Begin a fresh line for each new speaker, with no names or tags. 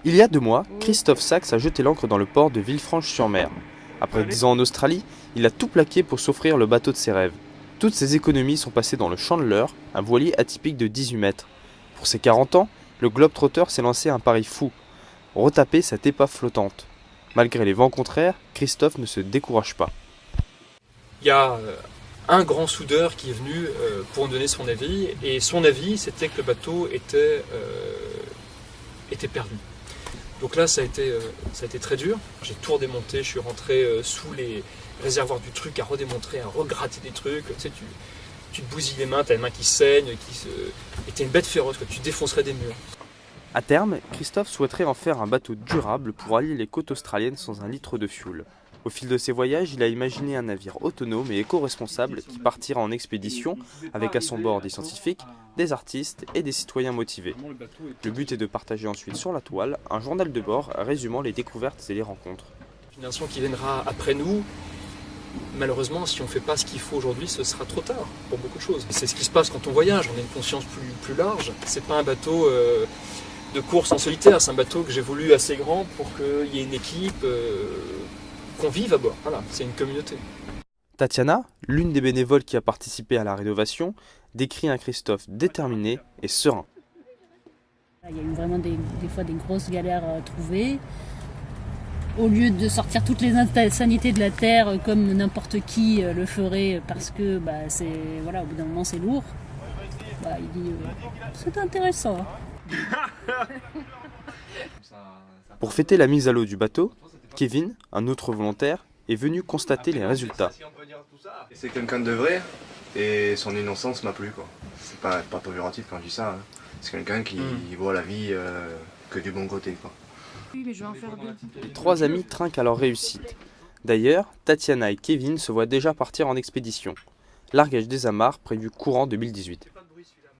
Il y a 2 mois, Christophe Sachs a jeté l'ancre dans le port de Villefranche-sur-Mer. Après 10 ans en Australie, il a tout plaqué pour s'offrir le bateau de ses rêves. Toutes ses économies sont passées dans le Chandler, un voilier atypique de 18 mètres. Pour ses 40 ans, le Globetrotter s'est lancé un pari fou, retaper cette épave flottante. Malgré les vents contraires, Christophe ne se décourage pas.
Il y a un grand soudeur qui est venu pour me donner son avis, et son avis c'était que le bateau était perdu. Donc là ça a été très dur, j'ai tout redémonté, je suis rentré sous les réservoirs du truc à redémontrer, à regratter des trucs, tu sais, tu te bousilles les mains, t'as les mains qui saignent, et t'es une bête féroce, quoi. Tu défoncerais des murs.
À terme, Christophe souhaiterait en faire un bateau durable pour allier les côtes australiennes sans un litre de fioul. Au fil de ses voyages, il a imaginé un navire autonome et éco-responsable qui partira en expédition avec à son bord des scientifiques, des artistes et des citoyens motivés. Le but est de partager ensuite sur la toile un journal de bord résumant les découvertes et les rencontres.
Une génération qui viendra après nous, malheureusement, si on ne fait pas ce qu'il faut aujourd'hui, ce sera trop tard pour beaucoup de choses. C'est ce qui se passe quand on voyage, on a une conscience plus large. C'est pas un bateau de course en solitaire, c'est un bateau que j'ai voulu assez grand pour qu'il y ait une équipe, qu'on vive à bord. Voilà, c'est une communauté.
Tatiana, l'une des bénévoles qui a participé à la rénovation, décrit un Christophe déterminé et serein.
Il y a eu vraiment des fois des grosses galères à trouver. Au lieu de sortir toutes les insanités de la terre comme n'importe qui le ferait parce que au bout d'un moment c'est lourd, il dit c'est intéressant.
Pour fêter la mise à l'eau du bateau, Kevin, un autre volontaire, est venu constater les résultats.
C'est quelqu'un de vrai et son innocence m'a plu, quoi. C'est pas péjoratif quand je dis ça, hein. C'est quelqu'un qui voit la vie que du bon côté, quoi.
Les 3 amis trinquent à leur réussite. D'ailleurs, Tatiana et Kevin se voient déjà partir en expédition. Largage des amarres prévu courant 2018.